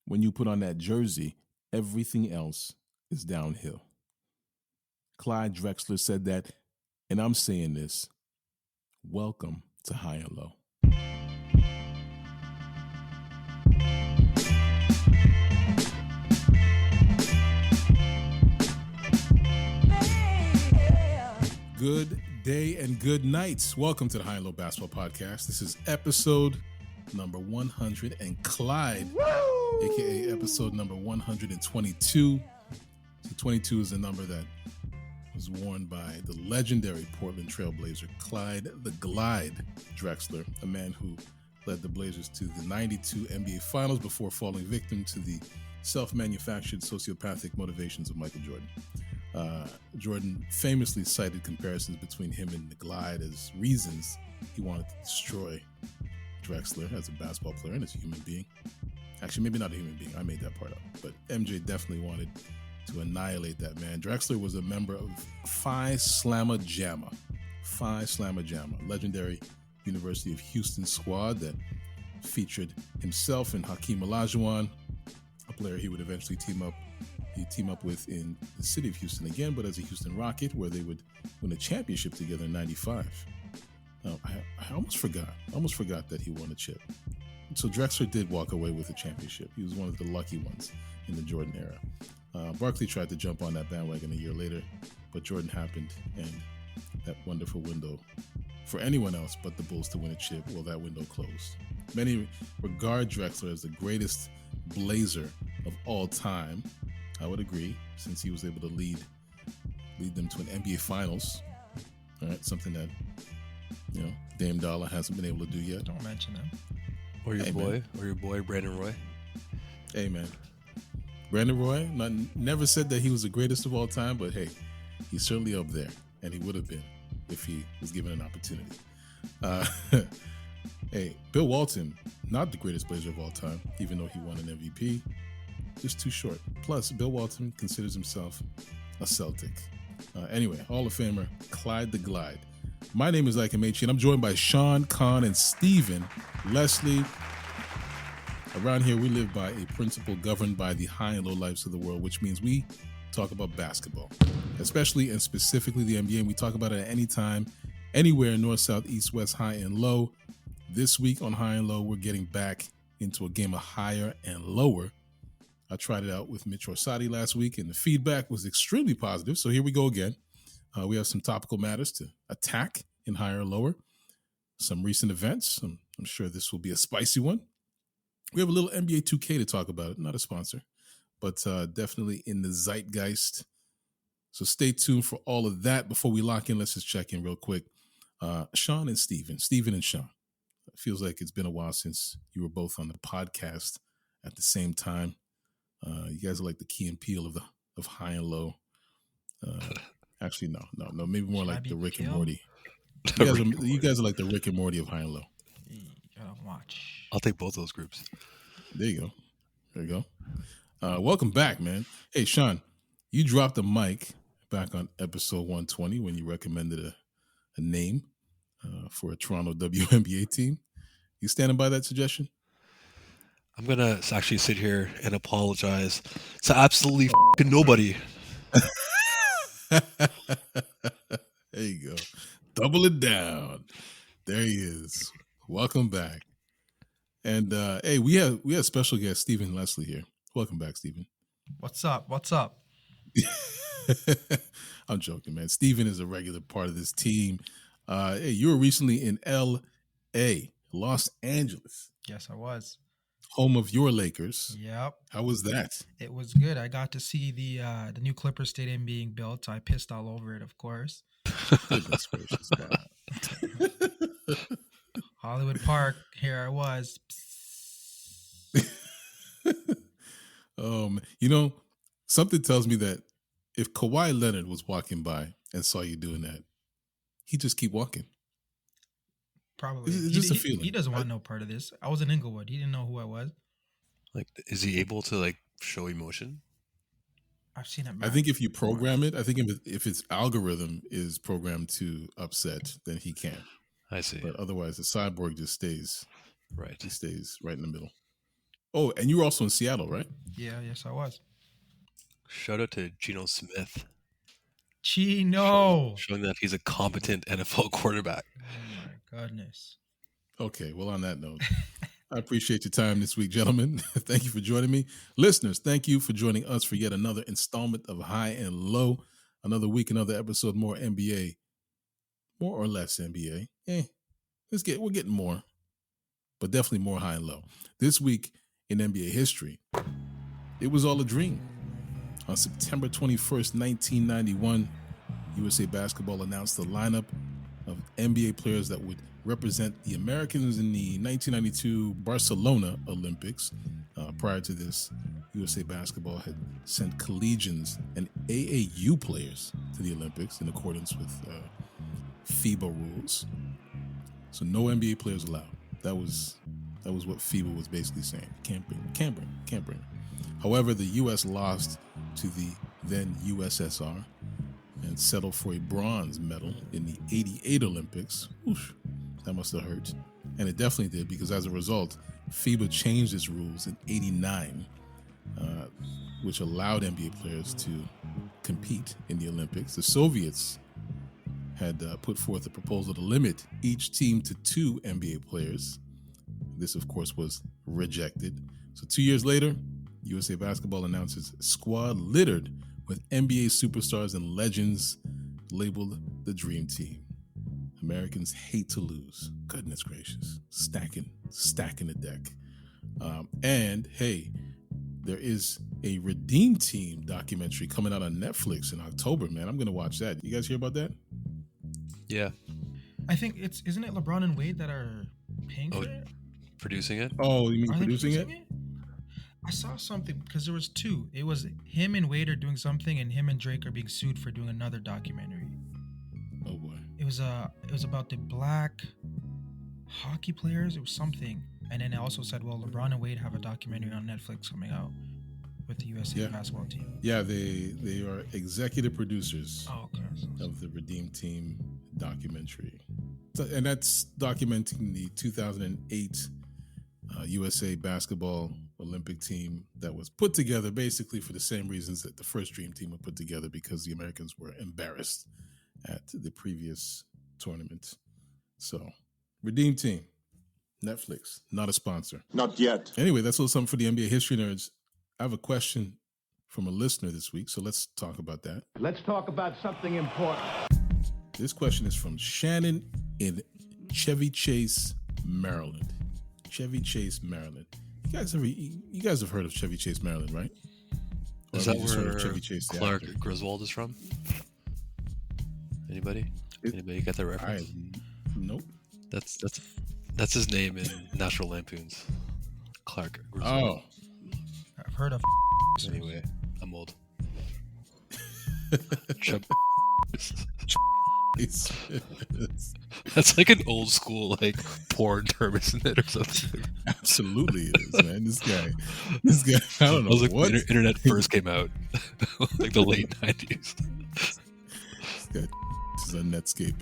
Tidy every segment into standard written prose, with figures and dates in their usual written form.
when you put on that jersey, everything else is downhill. Clyde Drexler said that, and I'm saying this. Welcome to High and Low. Good day and good night. Welcome to the High and Low Basketball Podcast. This is episode number 100 and Clyde, aka episode number 122. So 22 is the number that was worn by the legendary Portland Trailblazer Clyde the Glide Drexler, a man who led the Blazers to the 92 NBA Finals before falling victim to the self-manufactured sociopathic motivations of Michael Jordan. Jordan famously cited comparisons between him and the Glide as reasons he wanted to destroy Drexler as a basketball player and as a human being. Actually, maybe not a human being. I made that part up. But MJ definitely wanted to annihilate that man. Drexler was a member of Phi Slamma Jamma. Phi Slamma Jamma, legendary University of Houston squad that featured himself and Hakeem Olajuwon, a player he would eventually team up with in the city of Houston again, but as a Houston Rocket, where they would win a championship together in '95. I almost forgot that he won a chip. So Drexler did walk away with a championship. He was one of the lucky ones in the Jordan era. Barkley tried to jump on that bandwagon a year later, but Jordan happened, and that wonderful window for anyone else but the Bulls to win a chip, well, that window closed. Many regard Drexler as the greatest Blazer of all time. I would agree, since he was able to lead them to an NBA Finals. All right, something that Dame Dollar hasn't been able to do yet. Don't mention him. Or your boy Brandon Roy. Hey man, Brandon Roy never said that he was the greatest of all time, but hey, he's certainly up there, and he would have been if he was given an opportunity. Hey, Bill Walton, not the greatest Blazer of all time, even though he won an MVP. Just too short. Plus, Bill Walton considers himself a Celtic. Anyway, Hall of Famer Clyde the Glide. My name is Ike Amaechi, and I'm joined by Sean, Con, and Steven Leslie. Around here, we live by a principle governed by the high and low lives of the world, which means we talk about basketball, especially and specifically the NBA. And we talk about it at any time, anywhere, north, south, east, west, high, and low. This week on High and Low, we're getting back into a game of higher and lower. I tried it out with Mitch Orsatti last week, and the feedback was extremely positive. So here we go again. We have some topical matters to attack in higher and lower. Some recent events. I'm sure this will be a spicy one. We have a little NBA 2K to talk about. Not a sponsor, but definitely in the zeitgeist. So stay tuned for all of that. Before we lock in, let's just check in real quick. Sean and Steven. Steven and Sean. It feels like it's been a while since you were both on the podcast at the same time. You guys are like the Key and Peele of High and Low. Actually, no. Maybe more like the Rick and Morty. You guys are like the Rick and Morty of High and Low. You gotta watch. I'll take both those groups. There you go. Welcome back, man. Hey, Sean, you dropped the mic back on episode 120 when you recommended a name for a Toronto WNBA team. You standing by that suggestion? I'm going to actually sit here and apologize to absolutely nobody. There you go. Double it down. There he is. Welcome back. And hey, we have special guest Steven Leslie here. Welcome back, Steven. What's up? I'm joking, man. Steven is a regular part of this team. Hey, you were recently in L.A., Los Angeles. Yes, I was. Home of your Lakers. Yep. How was that? It was good. I got to see the new Clippers Stadium being built. I pissed all over it, of course. Goodness gracious, God. Hollywood Park. Here I was. Something tells me that if Kawhi Leonard was walking by and saw you doing that, he'd just keep walking. Probably. It's just a feeling. He doesn't want no part of this. I was in Inglewood. He didn't know who I was. Like, is he able to like show emotion? I've seen it. I think if you program it, I think if its algorithm is programmed to upset, then he can. I see. But otherwise, the cyborg just stays right. He stays right in the middle. Oh, and you were also in Seattle, right? Yeah, yes, I was. Shout out to Geno Smith, Chino. showing that he's a competent NFL quarterback. Oh my goodness. Okay, well, on that note, I appreciate your time this week, gentlemen. Thank you for joining me. Listeners, thank you for joining us for yet another installment of High and Low. Another week, another episode, more NBA. More or less NBA. We're getting more, but definitely more high and low. This week in NBA history, it was all a dream. On September 21st, 1991, USA Basketball announced the lineup of NBA players that would represent the Americans in the 1992 Barcelona Olympics. Prior to this, USA Basketball had sent collegians and AAU players to the Olympics in accordance with FIBA rules. So no NBA players allowed. That was what FIBA was basically saying. Can't bring. However, the U.S. lost to the then USSR and settled for a bronze medal in the 88 Olympics. Oof, that must have hurt. And it definitely did, because as a result, FIBA changed its rules in 89, which allowed NBA players to compete in the Olympics. The Soviets had put forth a proposal to limit each team to 2 NBA players. This, of course, was rejected. So 2 years later, USA Basketball announces a squad littered with NBA superstars and legends labeled the Dream Team. Americans hate to lose. Goodness gracious. Stacking the deck. And hey, there is a Redeem Team documentary coming out on Netflix in October, man. I'm going to watch that. You guys hear about that? Yeah. I think isn't it LeBron and Wade that are paying for it? Producing it? Oh, you mean Are they producing it? I saw something because there was 2. It was him and Wade are doing something, and him and Drake are being sued for doing another documentary. Oh boy. It was about the black hockey players. It was something, and then it also said, well, LeBron and Wade have a documentary on Netflix coming out with the USA basketball team. Yeah, they are executive producers of the Redeem Team documentary. And that's documenting the 2008 USA Basketball Olympic team that was put together basically for the same reasons that the first Dream Team were put together, because the Americans were embarrassed at the previous tournament. So, Redeem Team, Netflix, not a sponsor. Not yet. Anyway, that's a little something for the NBA history nerds. I have a question from a listener this week, so let's talk about that. Let's talk about something important. This question is from Shannon in Chevy Chase, Maryland. Chevy Chase, Maryland. You guys have heard of Chevy Chase, Maryland, right? Or Is that have you just heard where of Chevy Chase, the Clark actor? Griswold is from? Anybody get that reference? Nope. That's his name in National Lampoons. Clark Griswold. Oh. I've heard of. Anyway, I'm old. Chub- That's like an old school like porn term, isn't it, or something? Absolutely it is, man. This guy, I don't know. I was like what when internet first came out, like the late 90s. This guy is on Netscape.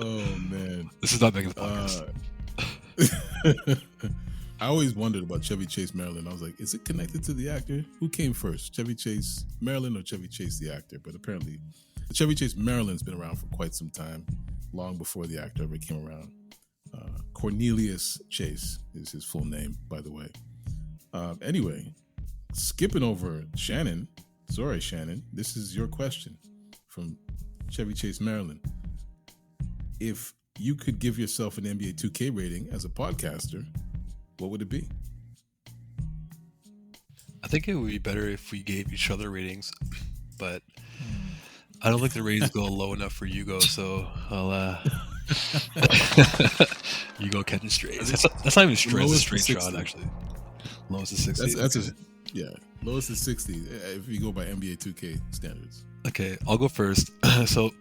Oh man, This is not making the podcast. I always wondered about Chevy Chase, Maryland. I was like, is it connected to the actor? Who came first, Chevy Chase, Maryland, or Chevy Chase, the actor? But apparently, Chevy Chase, Maryland's been around for quite some time, long before the actor ever came around. Cornelius Chase is his full name, by the way. Anyway, skipping over Shannon. Sorry, Shannon. This is your question from Chevy Chase, Maryland. If you could give yourself an NBA 2K rating as a podcaster, what would it be? I think it would be better if we gave each other ratings, but I don't think the ratings go low enough for Hugo, so I'll Hugo catching strays. That's not even strays, it's a straight shot, actually. Lowest is 60. Lowest is 60 if you go by NBA 2K standards. Okay, I'll go first. So,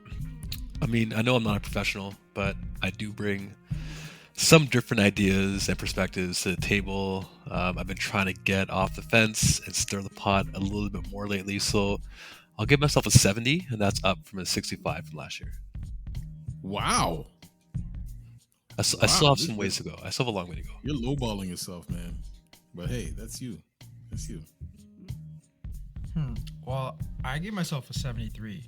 I mean, I know I'm not a professional, but I do bring some different ideas and perspectives to the table. I've been trying to get off the fence and stir the pot a little bit more lately, so I'll give myself a 70, and that's up from a 65 from last year. Wow. I still have some ways to go. I still have a long way to go. You're lowballing yourself, man. But hey, that's you. That's you. Well, I gave myself a 73.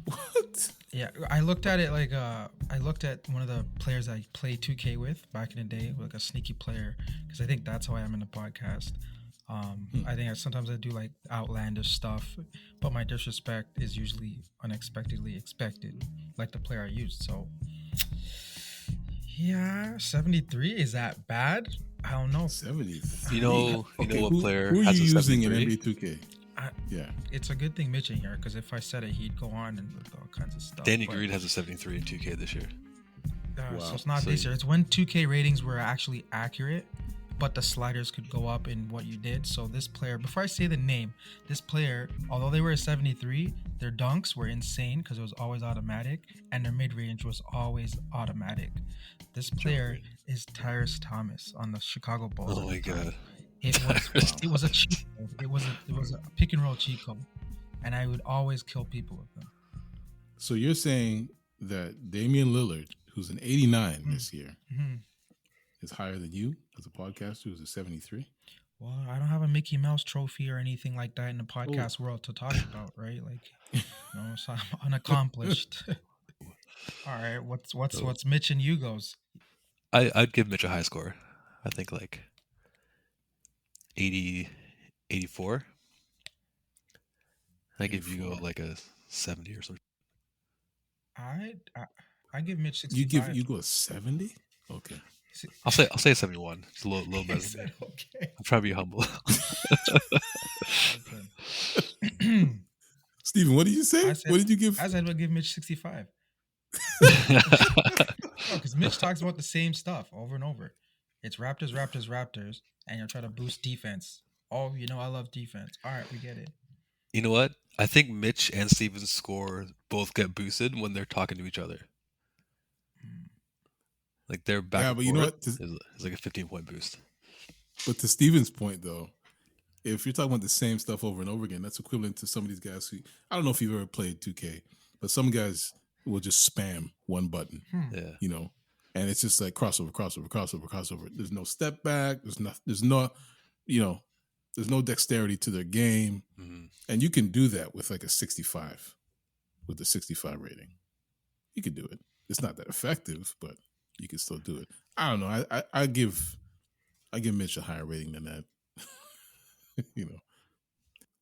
What? Yeah, I looked at it like I looked at one of the players I played 2K with back in the day, like a sneaky player, because I think that's how I am in the podcast. I think sometimes I do like outlandish stuff, but my disrespect is usually unexpectedly expected, like the player I used. So, yeah, 73, is that bad? I don't know. 73. You know what player who are has you a using in 73? NBA 2K? Yeah. It's a good thing Mitch in here, because if I said it, he'd go on and with all kinds of stuff. Danny but- Green has a 73 in 2K this year. Wow. So it's not So this year. It's when 2K ratings were actually accurate, but the sliders could go up in what you did. So this player, before I say the name, this player, although they were a 73, their dunks were insane because it was always automatic, and their mid-range was always automatic. This player is Tyrese Thomas on the Chicago Bulls. Oh my god. It was a cheat code. It was a pick and roll cheat code, and I would always kill people with them. So you're saying that Damian Lillard, who's an 89 this year, is higher than you as a podcaster who's a 73? Well, I don't have a Mickey Mouse trophy or anything like that in the podcast world to talk about, right? Like, so I'm unaccomplished. All right, what's Mitch and Hugo's? I'd give Mitch a high score. I think like 80, 84. I give Hugo like a 70 or something. I give Mitch 65. You give Hugo a 70? Okay. I'll say 71. It's a little better. Said, okay. I'm trying to be humble. Steven, what did you say? What did you give? I said I'd give Mitch 65. Because Mitch talks about the same stuff over and over. It's Raptors, and you're trying to boost defense. Oh, I love defense. All right, we get it. You know what? I think Mitch and Steven's score both get boosted when they're talking to each other. Like they're back. Yeah, and but you know forth what? is like a 15-point boost. But to Steven's point, though, if you're talking about the same stuff over and over again, that's equivalent to some of these guys who, I don't know if you've ever played 2K, but some guys will just spam one button, Yeah. And it's just like crossover. There's no step back. There's no dexterity to their game. Mm-hmm. And you can do that with like a 65, with a 65 rating. You can do it. It's not that effective, but you can still do it. I don't know. I give Mitch a higher rating than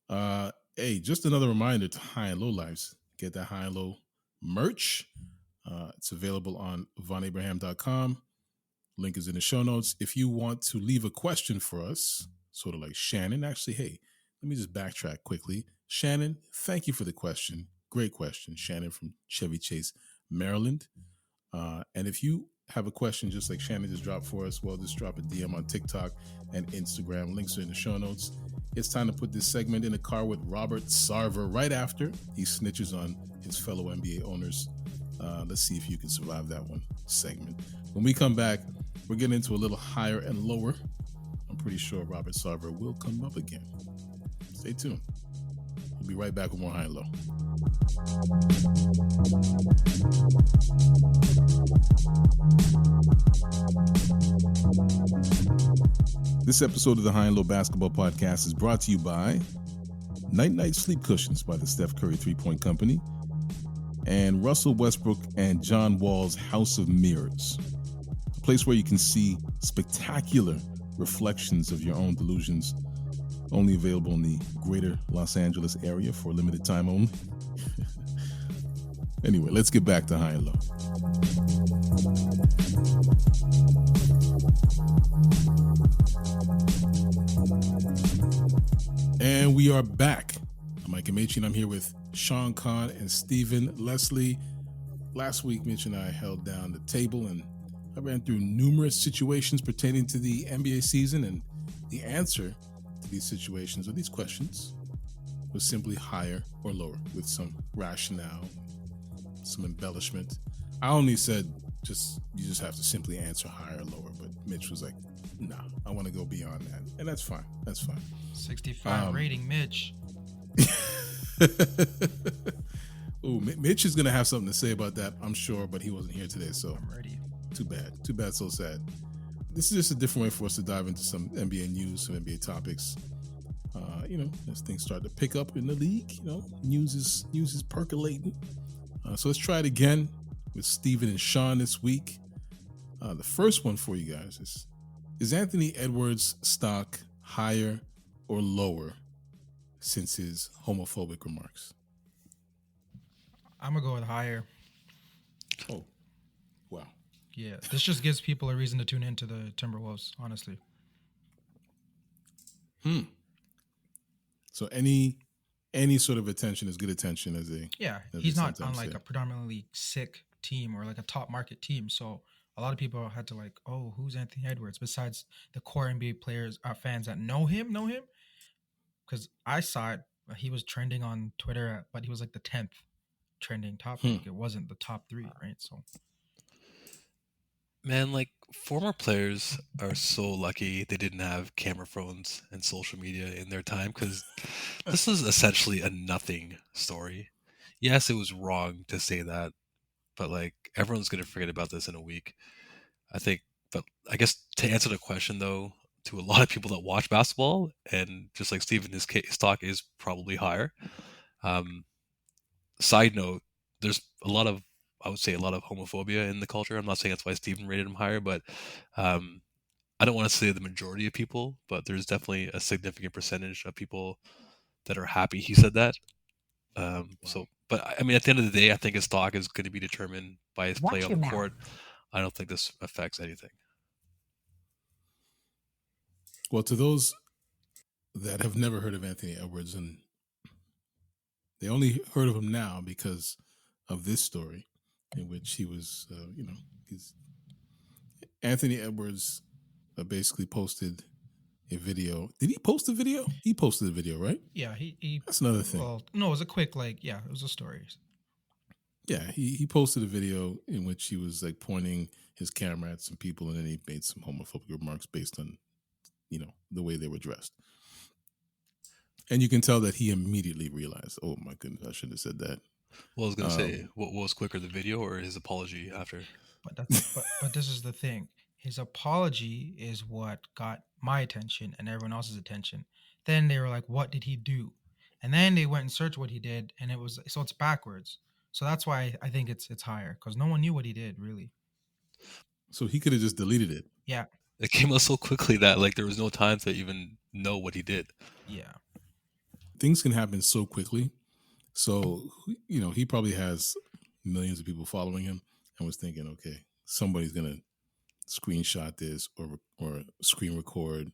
that. Hey, just another reminder to High and Low Lives. Get that High and Low merch. It's available on VonnAbraham.com. Link is in the show notes. If you want to leave a question for us, sort of like Shannon, actually, hey, let me just backtrack quickly. Shannon, thank you for the question. Great question. Shannon from Chevy Chase, Maryland. And if you have a question just like Shannon just dropped for us, well, just drop a DM on TikTok and Instagram. Links are in the show notes. It's time to put this segment in the car with Robert Sarver right after he snitches on his fellow NBA owners. Let's see if you can survive that one segment. When we come back, we're getting into a little higher and lower. I'm pretty sure Robert Sarver will come up again. Stay tuned. We'll be right back with more High and Low. This episode of the High and Low Basketball Podcast is brought to you by Night Night Sleep Cushions by the Steph Curry 3-Point Company and Russell Westbrook and John Wall's House of Mirrors, a place where you can see spectacular reflections of your own delusions, only available in the greater Los Angeles area for a limited time only. Anyway, let's get back to High and Low. And we are back. I'm Ike Amaechi, and I'm here with Sean Kahn and Stephen Leslie. Last week, Mitch and I held down the table, and I ran through numerous situations pertaining to the NBA season, and the answer to these situations or these questions was simply higher or lower with some rationale, some embellishment. I only said you just have to simply answer higher or lower, but Mitch was like, nah, I want to go beyond that. And that's fine. 65 rating, Mitch. Oh, Mitch is gonna have something to say about that, I'm sure, but he wasn't here today, so I'm ready. too bad. Too bad. So sad. This is just a different way for us to dive into some NBA news, some NBA topics. As things start to pick up in the league, news is percolating. So let's try it again with Steven and Sean this week. The first one for you guys is Anthony Edwards' stock higher or lower since his homophobic remarks? I'm gonna go with higher. Oh, wow. Yeah, this just gives people a reason to tune into the Timberwolves. Honestly. So any sort of attention is good attention, as they He's not on sometimes like say. a predominantly sick team or like a top market team. So a lot of people had to like, oh, who's Anthony Edwards? Besides the core NBA players, fans that know him. Because I saw it, he was trending on Twitter, but he was like the 10th trending topic. It wasn't the top 3, right? So Man, like former players are so lucky they didn't have camera phones and social media in their time because this is essentially a nothing story. Yes, it was wrong to say that, but like everyone's gonna forget about this in a week. I think, but I guess to answer the question though, to a lot of people that watch basketball, and just like Steven, his stock is probably higher. Um, Side note, there's I would say a lot of homophobia in the culture. I'm not saying that's why Steven rated him higher, but um, I don't want to say the majority of people, but there's definitely a significant percentage of people that are happy he said that. So, but I mean, at the end of the day, I think his stock is going to be determined by his play on the court. I don't think this affects anything. Well, to those that have never heard of Anthony Edwards, and they only heard of him now because of this story, in which he was, Anthony Edwards basically posted a video. Did he post a video? He posted a video, right? yeah, he That's another thing. Well, no, it was a quick it was a story. Yeah, he posted a video in which he was like pointing his camera at some people, and then he made some homophobic remarks based on, the way they were dressed. And you can tell that he immediately realized, oh my goodness, I shouldn't have said that. Well, I was going to say, what was quicker, the video or his apology after? But this is the thing. His apology is what got my attention and everyone else's attention. Then they were like, "What did he do?" And then they went and searched what he did, and it's backwards. So that's why I think it's higher because no one knew what he did really. So he could have just deleted it. Yeah, it came out so quickly that like there was no time to even know what he did. Yeah, things can happen so quickly. So he probably has millions of people following him and was thinking, okay, somebody's gonna screenshot this or screen record,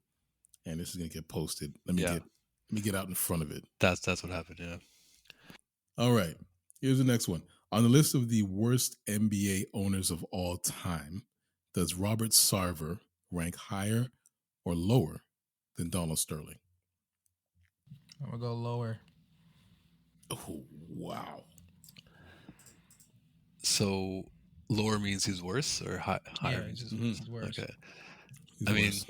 and this is gonna get posted. Let me get out in front of it. That's what happened. Yeah. All right. Here's the next one. On the list of the worst NBA owners of all time, does Robert Sarver rank higher or lower than Donald Sterling? I'm gonna go lower. Oh, wow. So lower means he's worse, or higher Yeah, means he's worse. Okay. He's I mean, worse.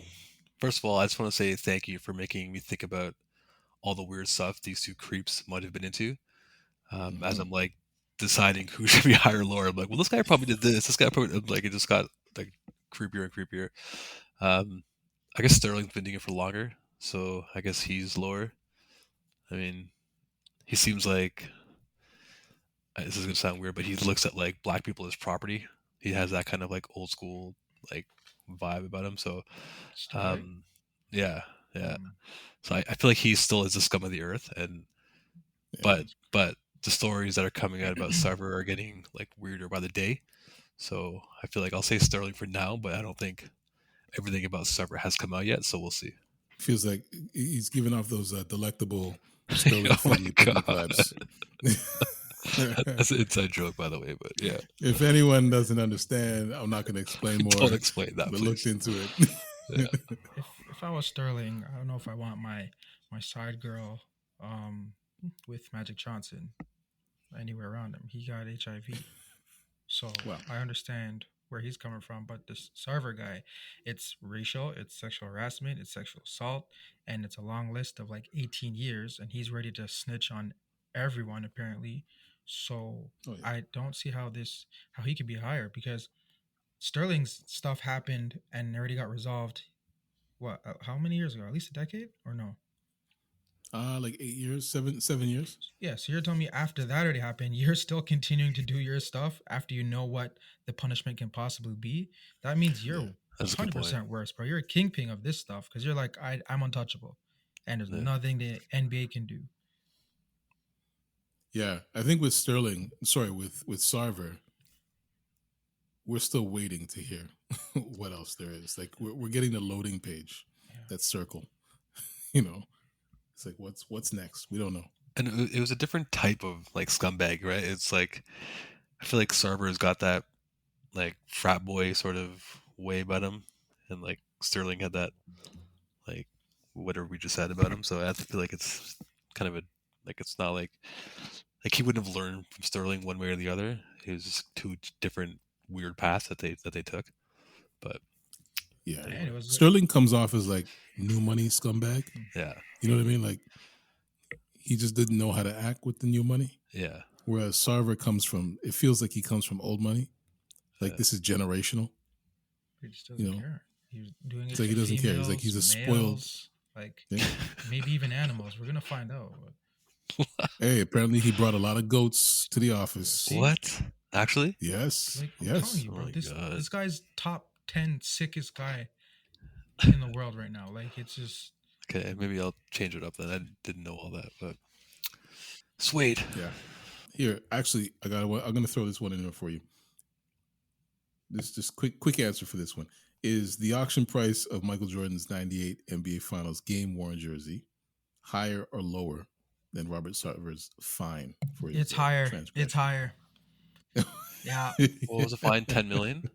first of all, I just want to say thank you for making me think about all the weird stuff these two creeps might have been into. As I'm like deciding who should be higher or lower, I'm like, well, this guy probably did this. This guy probably like it just got like creepier and creepier. I guess Sterling's been doing it for longer, so I guess he's lower. I mean, he seems like this is gonna sound weird, but he looks at like black people as property. He has that kind of like old school like vibe about him. So, yeah. So I feel like he still is the scum of the earth, and but the stories that are coming out about Sarver are getting like weirder by the day. So I feel like I'll say Sterling for now, but I don't think everything about Sarver has come out yet. So we'll see. Feels like he's giving off those delectable Sterling Oh my picnic God. vibes. That's an inside joke, by the way, but yeah. If anyone doesn't understand, I'm not going to explain more. Don't explain that, but please. looked into it. Yeah. If I was Sterling, I don't know if I want my side girl with Magic Johnson anywhere around him. He got HIV. So I understand where he's coming from, but this Sarver guy, it's racial, it's sexual harassment, it's sexual assault, and it's a long list of like 18 years, and he's ready to snitch on everyone apparently. So Oh yeah. I don't see how he could be higher because Sterling's stuff happened and already got resolved. What? How many years ago? At least a decade or no? Like 8 years, 7 years. Yeah. So you're telling me after that already happened, you're still continuing to do your stuff after you know what the punishment can possibly be. That means Yeah. you're That's a good point. 100% worse, bro. You're a kingpin of this stuff because you're like, I'm untouchable, and there's Yeah. nothing the NBA can do. Yeah. I think with Sterling, sorry, with Sarver, we're still waiting to hear what else there is. Like we're getting the loading page, Yeah. that circle. You know, it's like what's next? We don't know. And it was a different type of like scumbag, right? It's like I feel like Sarver has got that like frat boy sort of way about him, and like Sterling had that like whatever we just said about him. So I feel like it's kind of a like it's not like he wouldn't have learned from Sterling one way or the other. It was just two different weird paths that they took. But Yeah. And anyway, it was Sterling comes off as like new money scumbag. yeah, You know what I mean? Like he just didn't know how to act with the new money. yeah, Whereas Sarver it feels like he comes from old money. Like Yeah. this is generational. he just You doesn't know, care. He was doing it it's like to he doesn't care. females, He's like he's a spoiled. males, like Yeah. maybe even animals. We're gonna find out. Hey, apparently he brought a lot of goats to the office. See? What? Actually? Yes. Like I'm telling Yes. you, Oh bro. my This God. this guy's top 10 sickest guy in the world right now. Like it's just Okay, maybe I'll change it up then. I didn't know all that, but sweet. Yeah. Here, actually, I'm gonna throw this one in there for you. This just quick answer for this one. Is the auction price of Michael Jordan's 98 NBA Finals game worn jersey higher or lower than Robert Sarver's fine for his it's higher. transgression? It's higher. Yeah. What was the fine? 10 million?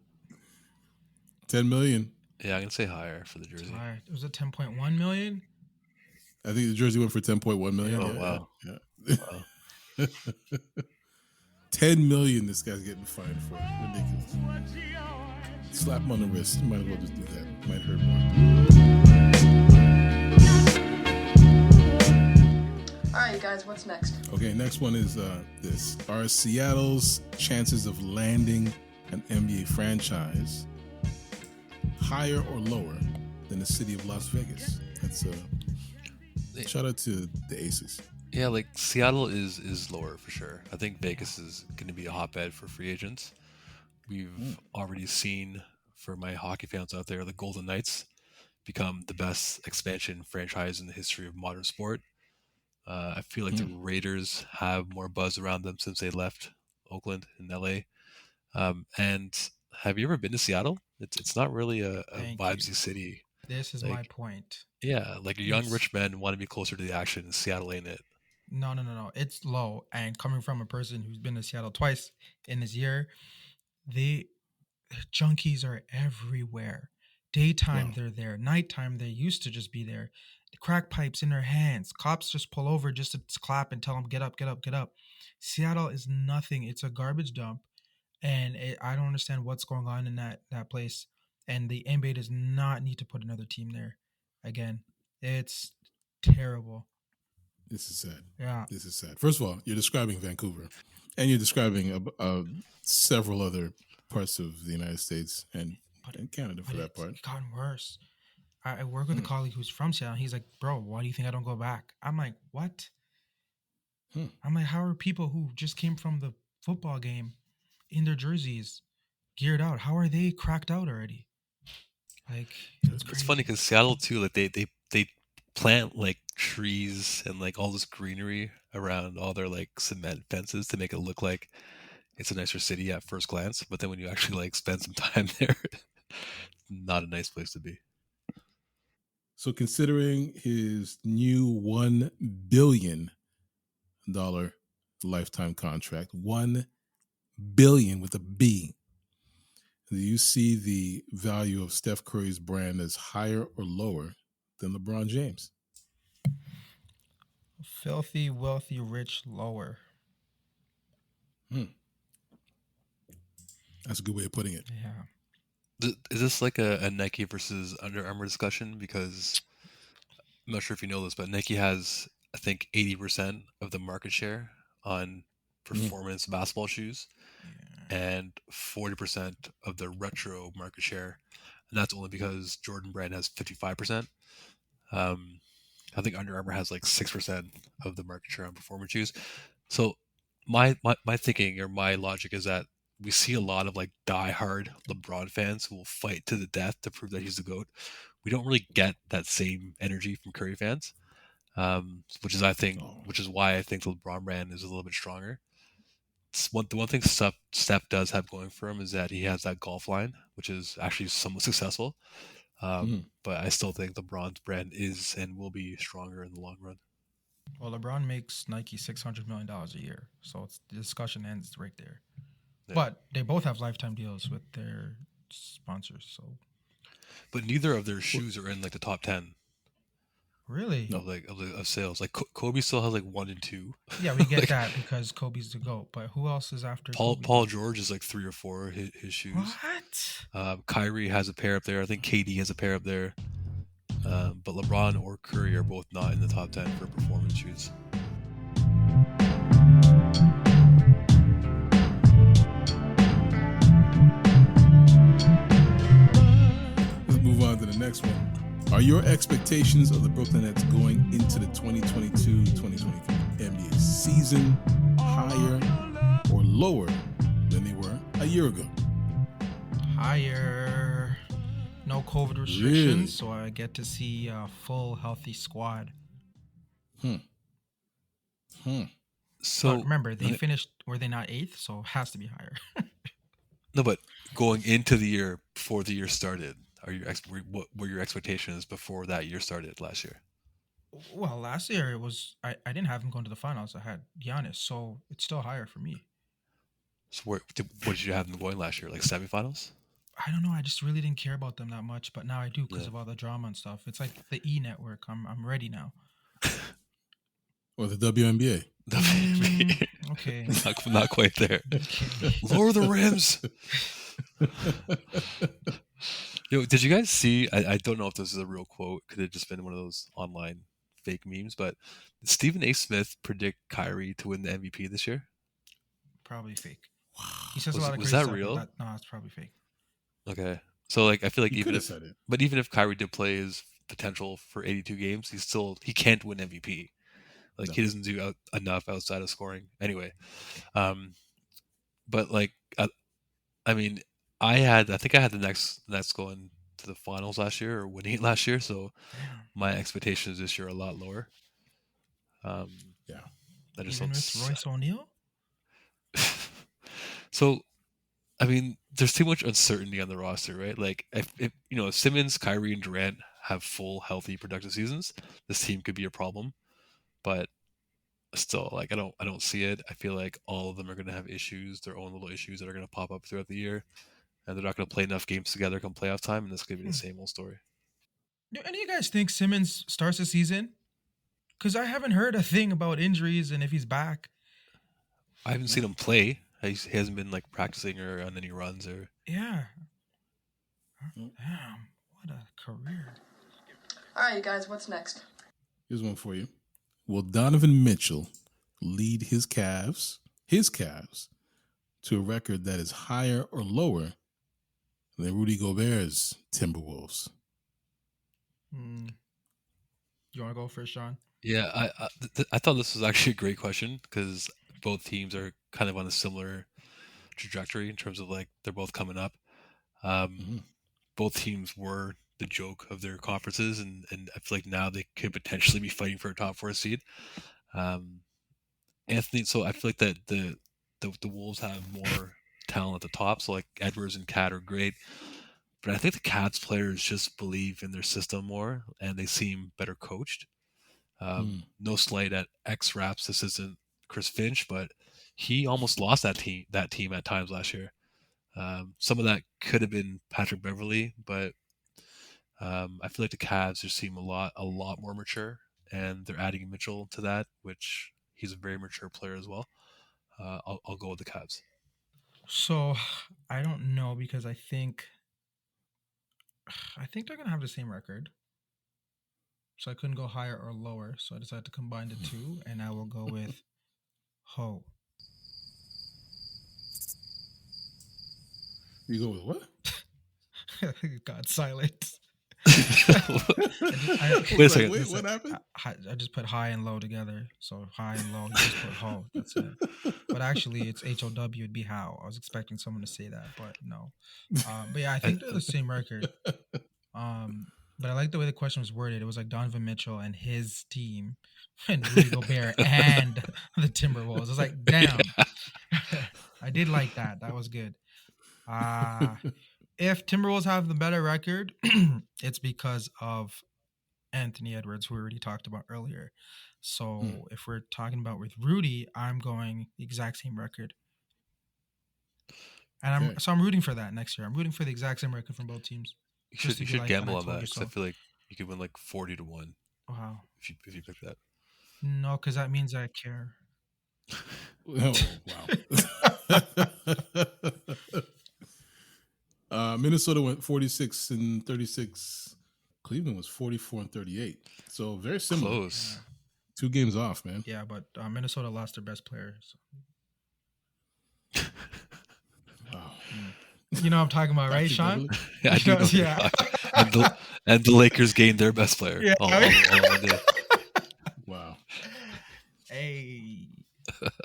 10 million. Yeah, I'm gonna say higher for the It's jersey. higher. Was it 10.1 million? I think the jersey went for 10.1 million. Oh, Yeah, wow. Yeah. Wow. 10 million this guy's getting fined for. Ridiculous. Slap him on the wrist. Might as well just do that. Might hurt more. All right, guys, what's next? Okay, next one is this. Are Seattle's chances of landing an NBA franchise higher or lower than the city of Las Vegas? That's shout out to the Aces. Yeah, like Seattle is lower for sure. I think Vegas is going to be a hotbed for free agents. We've already seen, for my hockey fans out there, the Golden Knights become the best expansion franchise in the history of modern sport. I feel like the Raiders have more buzz around them since they left Oakland and LA. And have you ever been to Seattle? It's not really a Thank vibesy you. city. This is Like, my point. Yeah, like young It's- rich men want to be closer to the action, and Seattle ain't it. No. It's low. And coming from a person who's been to Seattle twice in this year, the junkies are everywhere. Daytime, Wow. they're there. Nighttime, they used to just be there. The crack pipes in their hands. Cops just pull over just to clap and tell them, get up, get up, get up. Seattle is nothing. It's a garbage dump. And I don't understand what's going on in that place. And the NBA does not need to put another team there again. It's terrible. This is sad. Yeah. This is sad. First of all, you're describing Vancouver, and you're describing several other parts of the United States and Canada for that part. It's gotten worse. I work with a colleague who's from Seattle. He's like, bro, why do you think I don't go back? I'm like, what? I'm like, how are people who just came from the football game in their jerseys geared out? How are they cracked out already? Like, It's funny because Seattle too, like they plant like trees and like all this greenery around all their like cement fences to make it look like it's a nicer city at first glance, but then when you actually like spend some time there, not a nice place to be. So, considering his new $1 billion lifetime contract, $1 billion with a B, do you see the value of Steph Curry's brand as higher or lower than LeBron James? filthy, wealthy, rich, lower. That's a good way of putting it. Yeah. Is this like a Nike versus Under Armour discussion? Because I'm not sure if you know this, but Nike has, I think, 80% of the market share on performance basketball shoes Yeah. and 40% of the retro market share. And that's only because Jordan Brand has 55%. I think Under Armour has like 6% of the market share on performance shoes. So my thinking or my logic is that we see a lot of like die-hard LeBron fans who will fight to the death to prove that he's the GOAT. We don't really get that same energy from Curry fans, which is why I think the LeBron brand is a little bit stronger. The one thing Steph does have going for him is that he has that golf line, which is actually somewhat successful. But I still think LeBron's brand is and will be stronger in the long run. Well, LeBron makes Nike $600 million a year, so the discussion ends right there. Yeah. But they both have lifetime deals with their sponsors, so. But neither of their shoes are in like the top 10. Really? Of sales. Like Kobe still has like 1 and 2. Yeah, we get that because Kobe's the GOAT. But who else is after Kobe? Paul George is like 3 or 4 his shoes. What? Kyrie has a pair up there. I think KD has a pair up there. But LeBron or Curry are both not in the top 10 for performance shoes. Let's move on to the next one. Are your expectations of the Brooklyn Nets going into the 2022-2023 NBA season higher or lower than they were a year ago? Higher. No COVID restrictions, Really? so I get to see a full healthy squad. So But remember, they finished, were they not 8th? So it has to be higher. No, but going into the year before the year started, what were your expectations before that year started last year? Well, last year it was I didn't have him going to the finals. I had Giannis, so it's still higher for me. So what did you have them going last year? Like semifinals? I don't know. I just really didn't care about them that much, but now I do because Yeah. of all the drama and stuff. It's like the E Network. I'm ready now. Or the WNBA? Okay. Not quite there. Lower the rims. Yo, did you guys see? I don't know if this is a real quote. Could have just been one of those online fake memes. But did Stephen A. Smith predict Kyrie to win the MVP this year? Probably fake. He says a Was- lot of was crazy that stuff, real? but no, it's probably fake. Okay, so like I feel like He even could have if said it. But even if Kyrie did play his potential for 82 games, he can't win MVP. Like No. he doesn't do enough outside of scoring. Anyway, but like I mean, I think I had the Nets going to the finals last year or winning it last year, so my expectations this year are a lot lower. Yeah. I just Even don't with Royce O'Neal? So, I mean, there's too much uncertainty on the roster, right? Like, if Simmons, Kyrie, and Durant have full, healthy, productive seasons, this team could be a problem. But still, like, I don't see it. I feel like all of them are going to have issues, their own little issues that are going to pop up throughout the year, and they're not going to play enough games together come playoff time, and this could be the same old story. Do any of you guys think Simmons starts the season? Because I haven't heard a thing about injuries and if he's back. I haven't seen him play. He hasn't been like practicing or on any runs or. Yeah. Damn, what a career. All right, you guys, what's next? Here's one for you. Will Donovan Mitchell lead his Cavs to a record that is higher or lower than Rudy Gobert's Timberwolves? You want to go first, Sean? Yeah, I thought this was actually a great question because both teams are kind of on a similar trajectory in terms of like they're both coming up. Both teams were the joke of their conferences, and I feel like now they could potentially be fighting for a top 4 seed. Anthony, so I feel like that the Wolves have more talent at the top. So like Edwards and Cat are great, but I think the Cavs players just believe in their system more, and they seem better coached. No slight at ex-Raps assistant Chris Finch, but he almost lost that team at times last year. Some of that could have been Patrick Beverley, but I feel like the Cavs just seem a lot more mature, and they're adding Mitchell to that, which he's a very mature player as well. I'll go with the Cavs. So I don't know because I think they're gonna have the same record. So I couldn't go higher or lower. So I decided to combine the two, and I will go with Ho. You go with what? God, silent. Wait a second. Wait, what happened? I just put high and low together. So high and low, you just put ho. That's it. But actually, it's HOW. It'd be how. I was expecting someone to say that, but no. But yeah, I think they're the same record. But I like the way the question was worded. It was like Donovan Mitchell and his team, and Rudy Gobert and the Timberwolves. I was like, damn. I did like that. That was good. If Timberwolves have the better record, it's because of Anthony Edwards, who we already talked about earlier. So if we're talking about with Rudy, I'm going the exact same record. And I'm rooting for that next year. I'm rooting for the exact same record from both teams. You should gamble on that, because I feel like you could win like 40-1. Wow. If you pick that. No, because that means I care. Oh, wow. Minnesota went 46-36. Cleveland was 44-38. So very similar. Close. Yeah. 2 games off, man. Yeah, but Minnesota lost their best player. So. Wow. You know what I'm talking about, right, Sean? Yeah, I do know. Yeah. And the Lakers gained their best player. Yeah. All one day. Wow. Hey.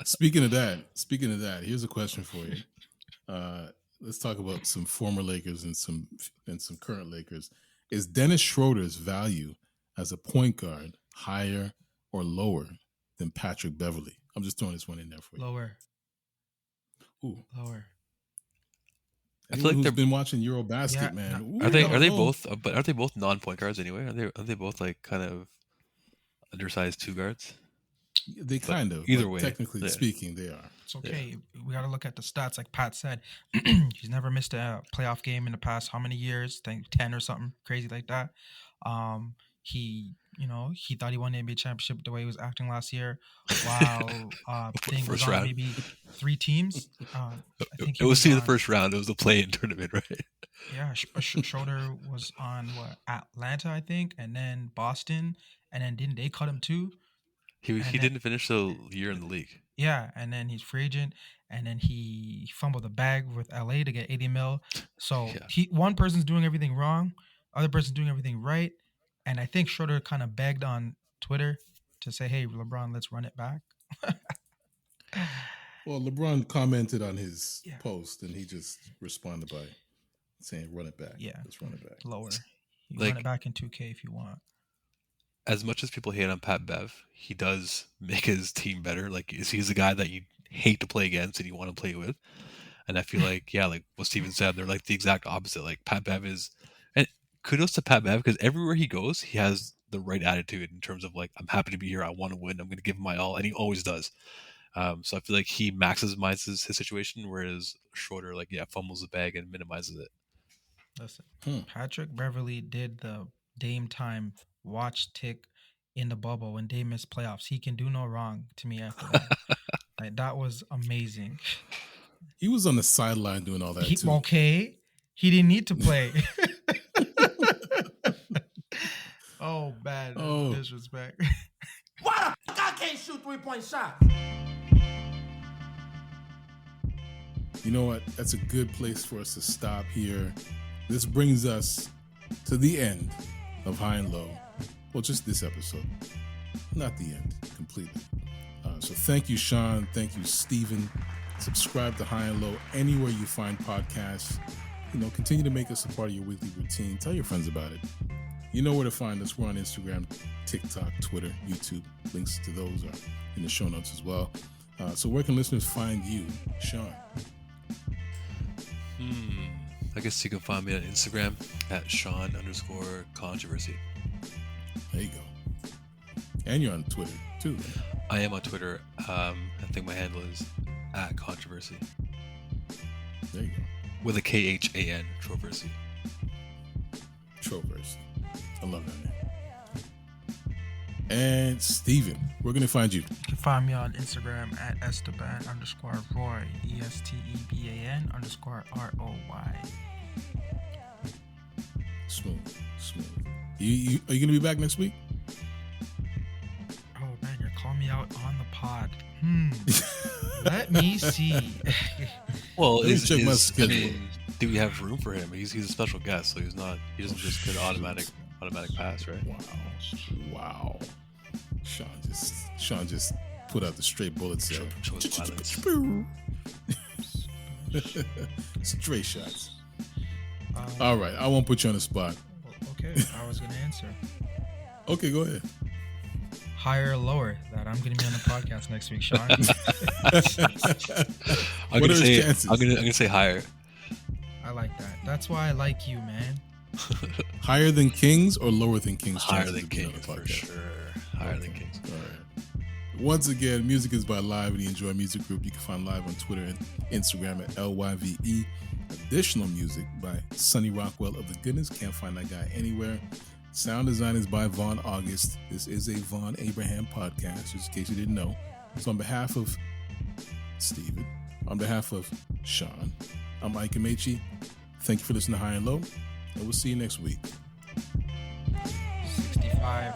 Speaking of that, here's a question for you. Let's talk about some former Lakers and some current Lakers. Is Dennis Schroeder's value as a point guard higher or lower than Patrick Beverley? I'm just throwing this one in there for you. Lower. Ooh. Lower. I feel like they've they're been watching Eurobasket, man. Ooh, are they both? But aren't they both non-point guards anyway? Are they both like kind of undersized 2 guards? They kind of. Either way, technically speaking, they are. It's okay. Yeah. We got to look at the stats. Like Pat said, he's never missed a playoff game in the past how many years? I think 10 or something crazy like that. He thought he won the NBA championship the way he was acting last year. While thing was on maybe 3 teams. I think it was the first round. It was the play-in tournament, right? Yeah, Schroeder was on Atlanta, I think, and then Boston, and then didn't they cut him too? He didn't finish the year in the league. Yeah, and then he's free agent, and then he fumbled the bag with LA to get $80 million. So one person's doing everything wrong, other person's doing everything right, and I think Schroeder kind of begged on Twitter to say, "Hey, LeBron, let's run it back." Well, LeBron commented on his post, and he just responded by saying, "Run it back." Yeah, let's run it back. Lower. You run it back in 2K if you want. As much as people hate on Pat Bev, he does make his team better. Like, he's the guy that you hate to play against and you want to play with. And I feel like, like what Steven said, they're like the exact opposite. Like, Pat Bev is, and kudos to Pat Bev, because everywhere he goes, he has the right attitude in terms of like, I'm happy to be here. I want to win. I'm going to give him my all. And he always does. So I feel like he maximizes his situation, whereas Schroeder, fumbles the bag and minimizes it. Listen, Patrick Beverley did the Dame time watch tick in the bubble when Dame missed playoffs. He can do no wrong to me after that. That was amazing. He was on the sideline doing all that too. Okay, he didn't need to play. Oh, bad disrespect. Why the fuck I can't shoot 3-point shots? You know what? That's a good place for us to stop here. This brings us to the end of High and Low. Well, just this episode. Not the end, completely. So thank you, Sean. Thank you, Steven. Subscribe to High and Low anywhere you find podcasts. Continue to make us a part of your weekly routine. Tell your friends about it. You know where to find us. We're on Instagram, TikTok, Twitter, YouTube. Links to those are in the show notes as well. So where can listeners find you, Sean? I guess you can find me on Instagram at Sean_controversy. There you go. And you're on Twitter too, right? I am on Twitter. I think my handle is @controversy. There you go. With a KHAN, Troversy. Troversy. I love that name. And Steven, where can they find you? You can find me on Instagram at Esteban_Roy, ESTEBAN_ROY. Smooth. Are you going to be back next week? Oh man, you're calling me out on the pod. Let me see. Well, check my schedule. think we have room for him. He's a special guest, so he doesn't just get automatic pass, right? Wow. Sean just put out the straight bullets there. Straight shots. All right, I won't put you on the spot. Okay, I was gonna answer. Okay, go ahead. Higher or lower? That I'm gonna be on the podcast next week, Sean. I'm gonna say higher. I like that. That's why I like you, man. Higher than Kings or lower than Kings? Higher than Kings, for sure. Higher than Kings. All right. Once again, music is by Live and the Enjoy Music Group. You can find Live on Twitter and Instagram at LYVE. Additional music by Sonny Rockwell of The Goodness. Can't find that guy anywhere. Sound design is by Vonn August. This is a Vonn+Abrahamm podcast, just in case you didn't know. So on behalf of Steven, on behalf of Sean, I'm Ike Amaechi. Thank you for listening to High and Low, and we'll see you next week. 65.